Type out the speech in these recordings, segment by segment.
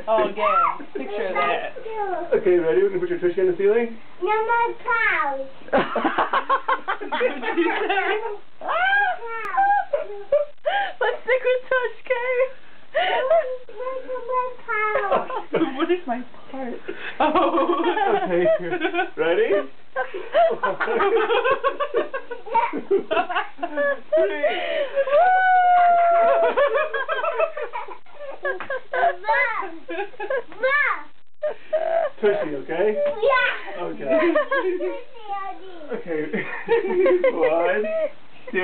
Oh, yeah. Picture of that. Okay, ready? We're going to put your tushy on the ceiling? No more clouds. Let's stick with Tush, Kay. What is my part? Oh. Okay, ready? Tushy, okay? Yeah. Okay. Okay. 1, 2.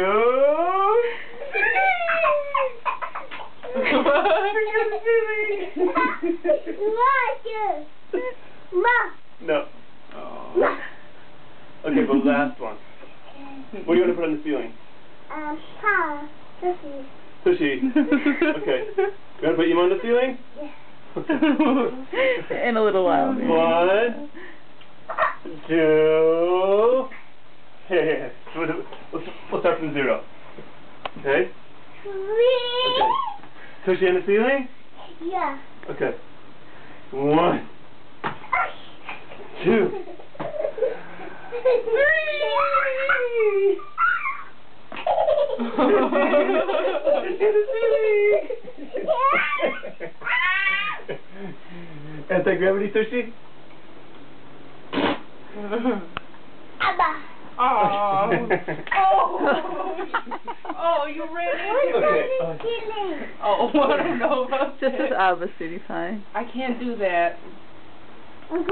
No. Oh. Okay, but last one. What do you want to put on the ceiling? Tushy. Tushy. Okay. You want to put Emo on the ceiling? Yeah. In a little while. 1, 2. Hey. We'll start from 0. Okay? Okay. Tushy on the ceiling? Yeah. Okay. 1, 2. 3. Anti-gravity, Tushy? Abba. Oh. Oh, you ran into it. Okay. Oh, I don't know about Just that. as Abba, City Pie. I can't do that. I'm going